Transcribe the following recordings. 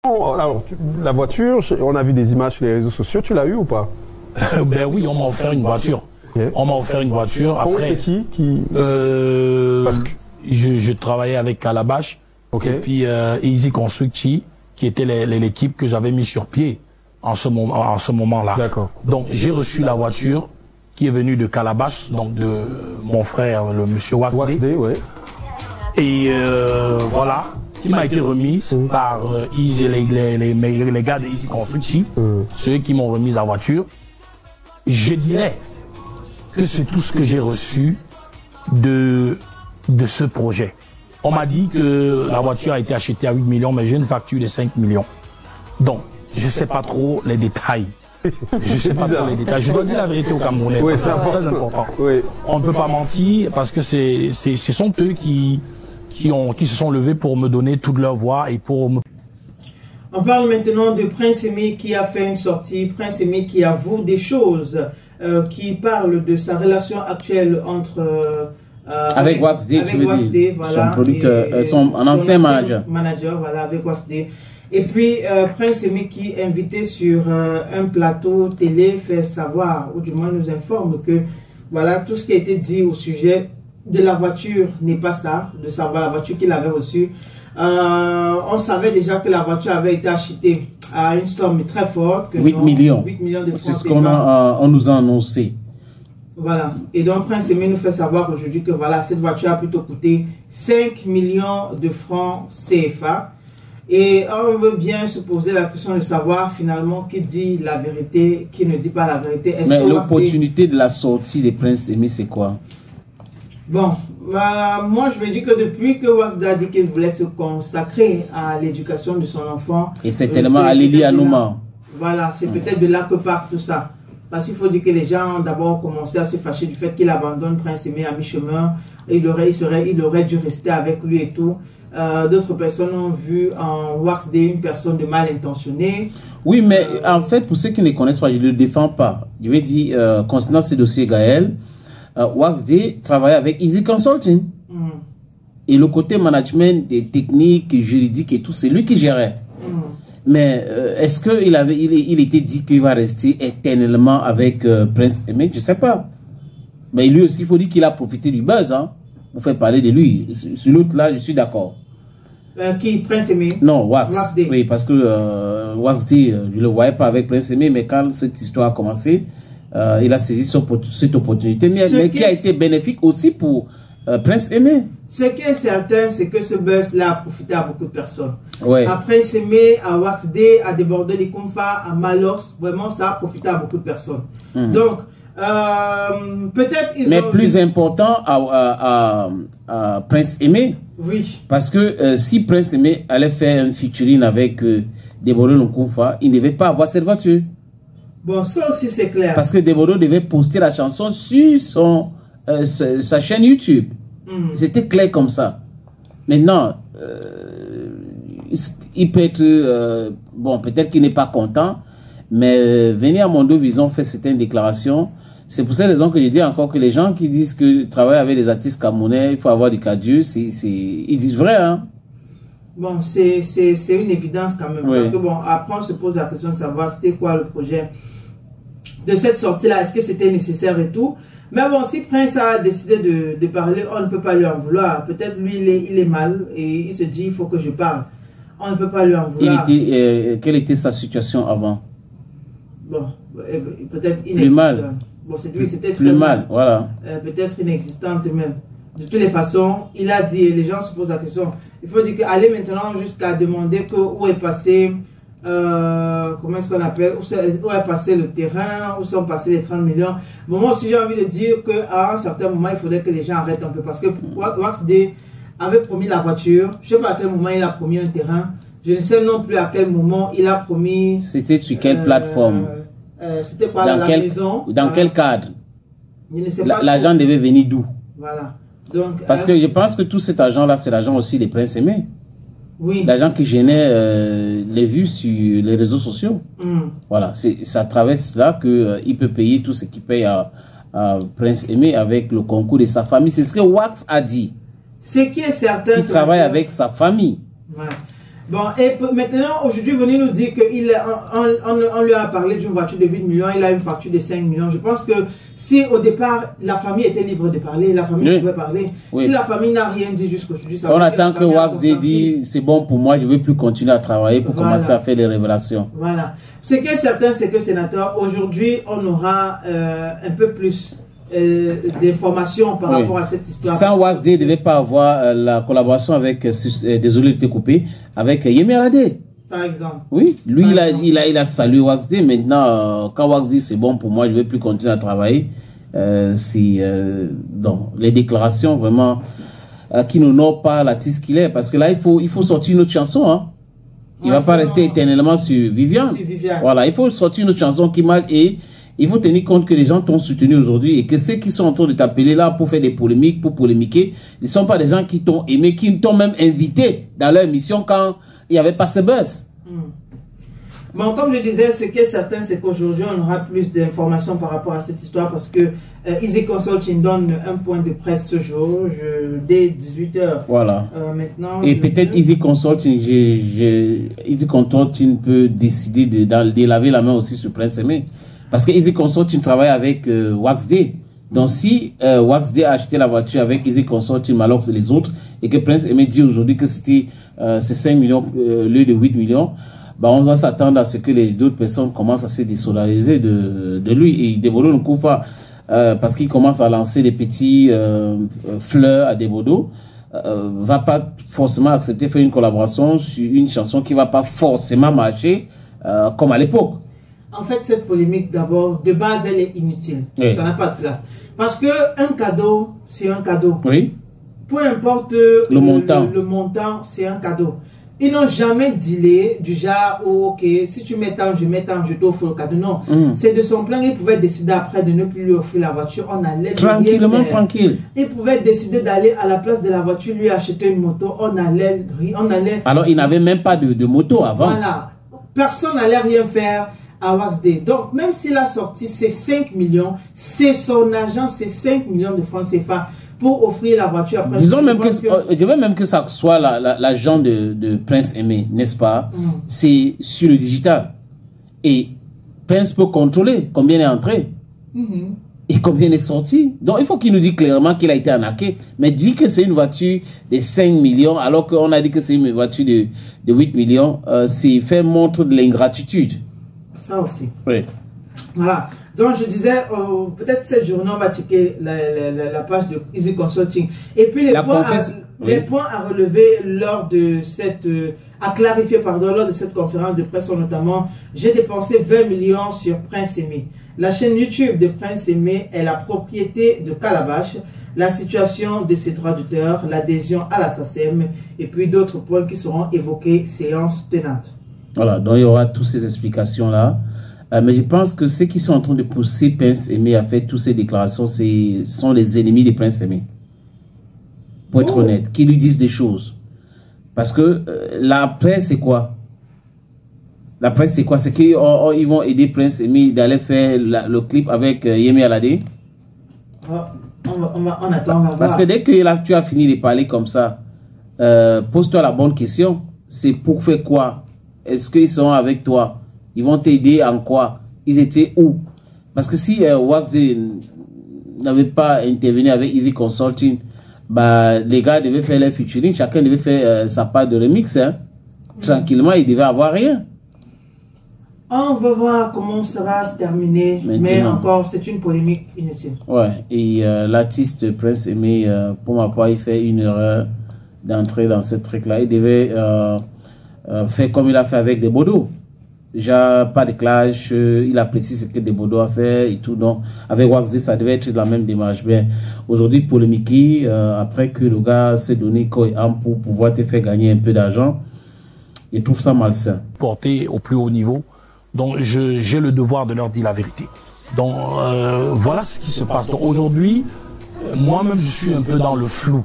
Alors, la voiture, on a vu des images sur les réseaux sociaux, tu l'as eu ou pas? Ben oui, on m'a offert une voiture. Okay. On m'a offert une voiture. Après, c'est qui Parce que je travaillais avec Calabash, okay. Et puis Easy Constructi, qui était l'équipe que j'avais mis sur pied en ce moment-là. D'accord. Donc j'ai reçu la voiture qui est venue de Calabash, donc de mon frère, le monsieur Waxday. Ouais. Et voilà, qui m'a été remise par Easy, les gars de Easy Constructi, ceux qui m'ont remis la voiture. Je dirais que c'est tout ce que j'ai reçu de ce projet. On m'a dit que la voiture a été achetée à 8 millions, mais j'ai une facture de 5 millions. Donc, je ne sais pas trop les détails. Je ne sais pas trop les détails. Je dois dire la vérité aux Camerounais. Oui, c'est très important. Oui. On ne peut pas mentir parce que ce sont eux qui se sont levés pour me donner toute leur voix et pour me... On parle maintenant de Prince Aimé qui a fait une sortie. Prince Aimé qui avoue des choses, qui parle de sa relation actuelle entre... avec Waxday, tu veux dire, voilà, son producteur, son ancien manager. Voilà, avec Waxday. Et puis, Prince Aimé qui est invité sur un plateau télé fait savoir, ou du moins nous informe que, voilà, tout ce qui a été dit au sujet de la voiture n'est pas ça, de savoir la voiture qu'il avait reçue. On savait déjà que la voiture avait été achetée à une somme très forte. Que 8 millions. 8 millions de francs. C'est ce qu'on nous a annoncé. Voilà. Et donc, Prince Aimé nous fait savoir aujourd'hui que voilà, cette voiture a plutôt coûté 5 millions de francs CFA. Et on veut bien se poser la question de savoir finalement qui dit la vérité, qui ne dit pas la vérité. Mais l'opportunité de la sortie de Prince Aimé, c'est quoi? Bon, moi je me dis que depuis que Waxday a dit qu'il voulait se consacrer à l'éducation de son enfant. Et c'est tellement à Lili Anouma. Voilà, c'est peut-être de là que part tout ça. Parce qu'il faut dire que les gens ont d'abord commencé à se fâcher du fait qu'il abandonne Prince Aimé à mi-chemin. Il aurait dû rester avec lui et tout. D'autres personnes ont vu en Waxday une personne de mal intentionnée. Oui, mais en fait, pour ceux qui ne connaissent pas, je ne le défends pas. Je vais dire, concernant ce dossier Gaël, Waxday travaillait avec Easy Consulting. Et le côté management des techniques, juridiques et tout, c'est lui qui gérait. Mais est-ce qu'il était dit qu'il va rester éternellement avec Prince Aimé? Je ne sais pas. Mais lui aussi, il faut dire qu'il a profité du buzz. Hein, pour faire parler de lui. Sur l'autre, là, je suis d'accord. Qui? Prince Aimé? Non, Waxday. Oui, parce que Waxday, je ne le voyais pas avec Prince Aimé, mais quand cette histoire a commencé, il a saisi cette opportunité, mais qui a été bénéfique aussi pour Prince Aimé. Ce qui est certain, c'est que ce buzz-là a profité à beaucoup de personnes. Ouais. À Prince Aimé, à Waxday, à Débordé les Kumfa, à Malox, vraiment, ça a profité à beaucoup de personnes. Donc, peut-être ils mais ont... plus important à Prince Aimé. Oui. Parce que si Prince Aimé allait faire une featuring avec Débordé les Kumfa, il ne devait pas avoir cette voiture. Bon, ça aussi c'est clair. Parce que Débordé devait poster la chanson sur sa chaîne YouTube. C'était clair comme ça. Maintenant, il peut être... bon, peut-être qu'il n'est pas content, mais venir à Mondo Vision faire certaines déclarations. C'est pour cette raison que je dis encore que les gens qui disent que travailler avec des artistes camerounais, il faut avoir du cadieux, ils disent vrai, hein. Bon, c'est une évidence quand même. Oui. Parce que bon, après on se pose la question de savoir c'était quoi le projet de cette sortie-là. Est-ce que c'était nécessaire et tout. Mais bon, si Prince a décidé de parler, on ne peut pas lui en vouloir. Peut-être lui, il est mal et il se dit, il faut que je parle. On ne peut pas lui en vouloir. Quelle était sa situation avant? Bon, peut-être inexistante. Plus mal. Bon, c'était plus mal, voilà. Peut-être inexistante même. De toutes les façons, il a dit, et les gens se posent la question, il faut dire qu'aller maintenant jusqu'à demander où est passé... comment est-ce qu'on appelle, où est passé le terrain, où sont passés les 30 millions. Bon, moi aussi j'ai envie de dire qu'à un certain moment il faudrait que les gens arrêtent un peu parce que Waxday avait promis la voiture. Je ne sais pas à quel moment il a promis un terrain, je ne sais non plus à quel moment il a promis. C'était sur quelle plateforme? C'était quoi, dans la maison? Dans quel cadre? L'argent devait venir d'où? Voilà. Donc, parce que je pense que tout cet argent là c'est l'argent aussi des Prince Aimé. Oui. L'argent qui gênait les vues sur les réseaux sociaux. Voilà, c'est à travers cela qu'il peut payer tout ce qu'il paye à Prince Aimé avec le concours de sa famille. C'est ce que Wax a dit. Ce qui est certain, il travaille avec sa famille. Ouais. Bon, et maintenant, aujourd'hui, venez nous dire qu'on lui a parlé d'une voiture de 8 millions, il a une facture de 5 millions. Je pense que si au départ, la famille était libre de parler, la famille pouvait parler. Si la famille n'a rien dit jusqu'aujourd'hui, ça on attend que Waxday dit c'est bon pour moi, je ne veux plus continuer à travailler pour commencer à faire des révélations. Voilà. Ce qui est certain, c'est que, sénateur, aujourd'hui, on aura un peu plus d'informations par rapport à cette histoire. Sans Waxday, il ne devait pas avoir la collaboration avec, désolé de te couper, avec Yemi Alade. Par exemple. Oui, lui, il a salué Waxday. Maintenant, quand Waxday, c'est bon pour moi, je ne vais plus continuer à travailler. Donc, les déclarations vraiment qui n'honorent pas l'artiste qu'il est. Parce que là, il faut sortir une autre chanson. Hein. Il ne va pas rester éternellement sur Viviane. Voilà, il faut sortir une autre chanson qui marche et il faut tenir compte que les gens t'ont soutenu aujourd'hui et que ceux qui sont en train de t'appeler là pour faire des polémiques, pour polémiquer, ils ne sont pas des gens qui t'ont aimé, qui t'ont même invité dans leur émission quand il n'y avait pas ce buzz. Bon, comme je disais, ce qui est certain, c'est qu'aujourd'hui, on aura plus d'informations par rapport à cette histoire parce que Easy Consulting donne un point de presse ce jour, dès 18h. Voilà. Maintenant, et peut-être Easy Consulting, Easy Consulting peut décider de laver la main aussi sur Prince Aimé. Parce que Easy Consulting travaille avec Waxday. Donc si Waxday a acheté la voiture avec Easy Consulting alors que les autres, et que Prince Aimé dit aujourd'hui que c'était 5 millions au lieu de 8 millions, bah on doit s'attendre à ce que les d'autres personnes commencent à se désolidariser de lui. Et Debodo Nkoufa, parce qu'il commence à lancer des petits fleurs à Debodo, va pas forcément accepter de faire une collaboration sur une chanson qui va pas forcément marcher comme à l'époque. En fait, cette polémique, d'abord, de base, elle est inutile. Oui. Ça n'a pas de place. Parce que un cadeau, c'est un cadeau. Oui. Peu importe le montant, c'est un cadeau. Ils n'ont jamais dealé du genre, oh, ok, si tu mets tant, je t'offre le cadeau. Non. C'est de son plein. Il pouvait décider après de ne plus lui offrir la voiture. On allait tranquillement, tranquille. Il pouvait décider d'aller à la place de la voiture, lui acheter une moto. On allait. Alors, il n'avait même pas de moto avant. Voilà. Personne n'allait rien faire à Waxday. Donc, même s'il a sorti ses 5 millions, c'est son argent, c'est 5 millions de francs CFA pour offrir la voiture après. Disons même que, je veux même que ça soit l'argent de Prince Aimé, n'est-ce pas? C'est sur le digital. Et Prince peut contrôler combien est entré et combien est sorti. Donc, il faut qu'il nous dise clairement qu'il a été arnaqué. Mais dit que c'est une voiture de 5 millions alors qu'on a dit que c'est une voiture de 8 millions, c'est faire montre de l'ingratitude. Ça aussi. Oui. Voilà. Donc, je disais, peut-être cette journée, on va checker la page de Easy Consulting. Et puis, les points à relever lors de cette... à clarifier, pardon, lors de cette conférence de presse sont notamment, j'ai dépensé 20 millions sur Prince Aimé. La chaîne YouTube de Prince Aimé est la propriété de Calabash, la situation de ses droits d'auteur, l'adhésion à la SACEM, et puis d'autres points qui seront évoqués, séance tenante. Voilà, donc il y aura toutes ces explications-là. Mais je pense que ceux qui sont en train de pousser Prince Aimé à faire toutes ces déclarations, sont les ennemis de Prince Aimé. Pour être honnête, qui lui disent des choses. Parce que la presse, c'est quoi? La presse, c'est quoi? C'est qu'ils vont aider Prince Aimé d'aller faire le clip avec Yemi Alade. On attend, on va voir. Parce que dès que tu as fini de parler comme ça, pose-toi la bonne question. C'est pour faire quoi? Est-ce qu'ils sont avec toi? Ils vont t'aider en quoi? Ils étaient où? Parce que si Waxday n'avait pas intervenu avec Easy Consulting, bah, les gars devaient faire leur featuring, chacun devait faire sa part de remix. Hein. Tranquillement, ils devaient avoir rien. On va voir comment ça va se terminer. Maintenant. Mais encore, c'est une polémique inutile. Ouais, et l'artiste Prince Aimé, pour ma part, il fait une erreur d'entrer dans ce truc-là. Il devait faire comme il a fait avec Debodo. Déjà, pas de clash, il apprécie ce que Debodo a fait et tout. Donc, avec Waxday, ça devait être la même démarche. Bien, aujourd'hui, polémique, après que le gars s'est donné cohérent pour pouvoir te faire gagner un peu d'argent, il trouve ça malsain. Porté au plus haut niveau, donc j'ai le devoir de leur dire la vérité. Donc, voilà ce qui se passe. Donc, aujourd'hui, moi-même, je suis un peu dans le flou.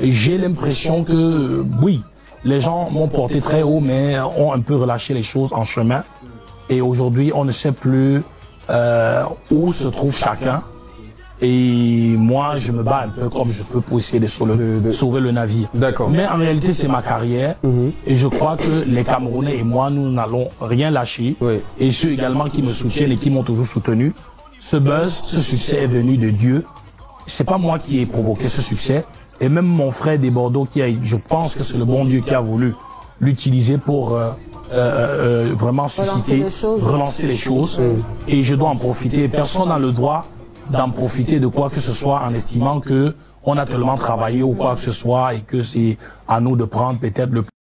J'ai l'impression que, oui, les gens m'ont porté très haut, mais ont un peu relâché les choses en chemin. Et aujourd'hui, on ne sait plus où se trouve chacun. Et moi, je me bats un peu comme je peux pour essayer de sauver le navire. D'accord. Mais en réalité, c'est ma carrière. Et je crois que les Camerounais et moi, nous n'allons rien lâcher. Oui. Et ceux également qui me soutiennent et qui m'ont toujours soutenu. Ce buzz, ce succès est venu de Dieu. C'est pas moi qui ai provoqué ce succès. Et même mon frère des Bordeaux, je pense que c'est le bon Dieu qui a voulu l'utiliser pour vraiment susciter, relancer les choses. Et je dois en profiter. Personne n'a le droit d'en profiter de quoi que ce soit en estimant que on a tellement travaillé ou quoi que ce soit et que c'est à nous de prendre peut-être le plus